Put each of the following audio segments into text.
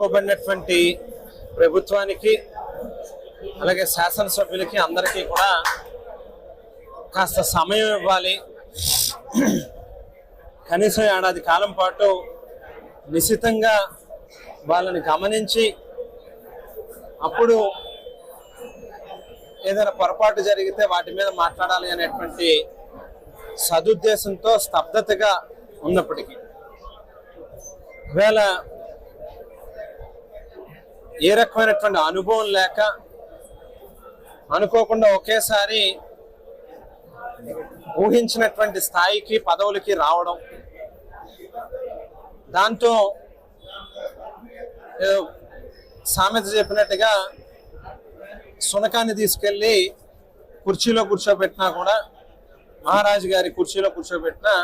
ఎన్నుకోబడినటువంటి ప్రభుత్వానికి అలాగే శాసనసభ్యులకి అందరికీ కూడా కాస్త సమయం ఇవ్వాలి. కనీసం ఏడాది కాలం పాటు నిశితంగా వాళ్ళని గమనించి అప్పుడు ఏదైనా పొరపాటు జరిగితే వాటి మీద మాట్లాడాలి అనేటువంటి సదుద్దేశంతో స్తబ్దతగా ఉన్నప్పటికీ వేళ ఏ రకమైనటువంటి అనుభవం లేక అనుకోకుండా ఒకేసారి ఊహించినటువంటి స్థాయికి పదవులకి రావడం, దాంతో సామెత చెప్పినట్టుగా సునకాన్ని తీసుకెళ్ళి కుర్చీలో కూర్చోబెట్టినా కూడా మహారాజు గారి కుర్చీలో కూర్చోబెట్టినా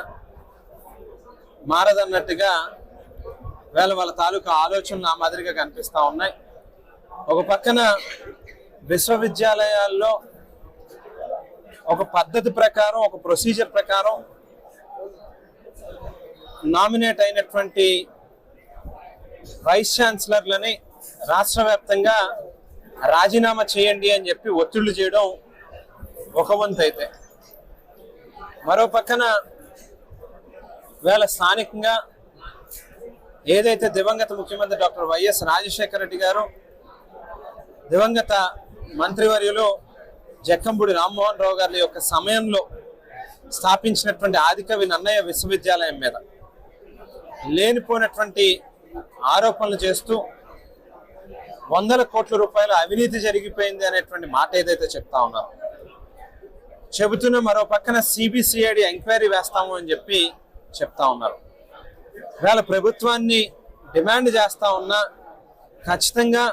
మారదన్నట్టుగా వాళ్ళ తాలూకా ఆలోచనలు ఆ మాదిరిగా కనిపిస్తూ ఉన్నాయి. ఒక పక్కన విశ్వవిద్యాలయాల్లో ఒక పద్ధతి ప్రకారం, ఒక ప్రొసీజర్ ప్రకారం నామినేట్ అయినటువంటి వైస్ ఛాన్సలర్లని రాష్ట్ర వ్యాప్తంగా రాజీనామా చేయండి అని చెప్పి ఒత్తిళ్లు చేయడం ఒక వంతు అయితే, మరో పక్కన స్థానికంగా ఏదైతే దివంగత ముఖ్యమంత్రి డాక్టర్ వైఎస్ రాజశేఖర రెడ్డి గారు, దివంగత మంత్రివర్యులు జక్కంపూడి రామ్మోహన్ రావు గారి యొక్క సమయంలో స్థాపించినటువంటి ఆదికవి నన్నయ్య విశ్వవిద్యాలయం మీద లేనిపోయినటువంటి ఆరోపణలు చేస్తూ వందల కోట్ల రూపాయల అవినీతి జరిగిపోయింది అనేటువంటి మాట ఏదైతే చెప్తా ఉన్నారో చెబుతున్న మరో పక్కన సిబిసిఐడి ఎంక్వైరీ వేస్తాము అని చెప్పి చెప్తా ఉన్నారు. ఇవాళ ప్రభుత్వాన్ని డిమాండ్ చేస్తా ఉన్నా ఖచ్చితంగా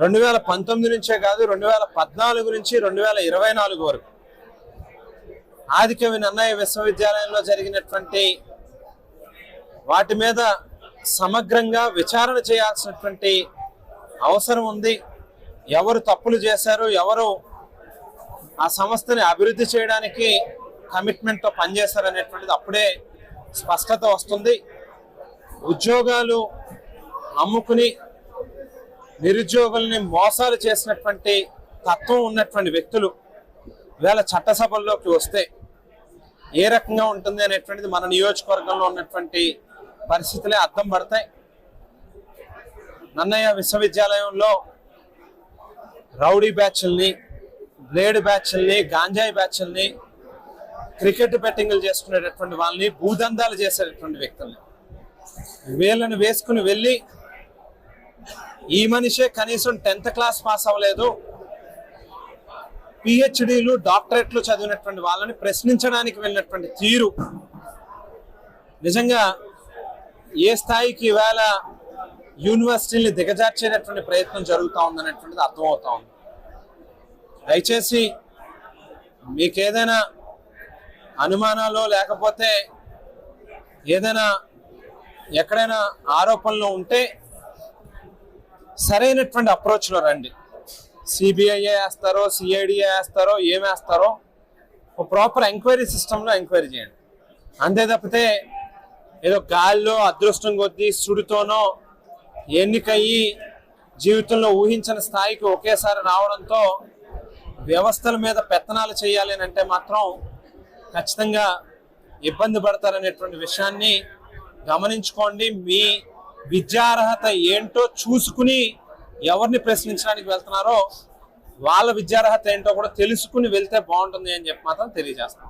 2019 నుంచే కాదు 2014 నుంచి 2024 వరకు ఆదికవి నన్నయ్య విశ్వవిద్యాలయంలో జరిగినటువంటి వాటి మీద సమగ్రంగా విచారణ చేయాల్సినటువంటి అవసరం ఉంది. ఎవరు తప్పులు చేశారు, ఎవరు ఆ సంస్థని అభివృద్ధి చేయడానికి కమిట్మెంట్తో పనిచేశారు అనేటువంటిది అప్పుడే స్పష్టత వస్తుంది. ఉద్యోగాలు అమ్ముకుని నిరుద్యోగుల్ని మోసాలు చేసినటువంటి తత్వం ఉన్నటువంటి వ్యక్తులు ఇవాళ చట్టసభల్లోకి వస్తే ఏ రకంగా ఉంటుంది అనేటువంటిది మన నియోజకవర్గంలో ఉన్నటువంటి పరిస్థితులే అర్థం పడతాయి. నన్నయ్య విశ్వవిద్యాలయంలో రౌడీ బ్యాచ్ల్ని, బ్లేడ్ బ్యాచ్ల్ని, గాంజాయి బ్యాచ్ల్ని, క్రికెట్ బెట్టింగ్లు చేసుకునేటటువంటి వాళ్ళని, భూదందాలు చేసేటటువంటి వ్యక్తుల్ని వీళ్ళని వేసుకుని వెళ్ళి ఈ మనిషే కనీసం 10th క్లాస్ పాస్ అవ్వలేదు, పిహెచ్డీలు డాక్టరేట్లు చదివినటువంటి వాళ్ళని ప్రశ్నించడానికి వెళ్ళినటువంటి తీరు నిజంగా ఏ స్థాయికి ఇవాళ యూనివర్సిటీని దిగజార్చేటటువంటి ప్రయత్నం జరుగుతూ ఉందనేటువంటిది అర్థమవుతా ఉంది. దయచేసి మీకేదైనా అనుమానాలు లేకపోతే ఏదైనా ఎక్కడైనా ఆరోపణలు ఉంటే సరైనటువంటి అప్రోచ్లో రండి. సిబిఐ వేస్తారో, సిఐడి వేస్తారో, ఏమేస్తారో ఒక ప్రాపర్ ఎంక్వైరీ సిస్టంలో ఎంక్వైరీ చేయండి. అంతే తప్పితే ఏదో గాల్లో అదృష్టం కొద్దీ సుడితోనో ఎన్నికయ్యి జీవితంలో ఊహించిన స్థాయికి ఒకేసారి రావడంతో వ్యవస్థల మీద పెత్తనాలు చేయాలి అని అంటే మాత్రం ఖచ్చితంగా ఇబ్బంది పడతారనేటువంటి విషయాన్ని గమనించుకోండి. మీ విద్యార్హత ఏంటో చూసుకుని ఎవరిని ప్రశ్నించడానికి వెళ్తున్నారో వాళ్ళ విద్యార్హత ఏంటో కూడా తెలుసుకుని వెళ్తే బాగుంటుంది అని చెప్పి మాత్రం తెలియజేస్తాం.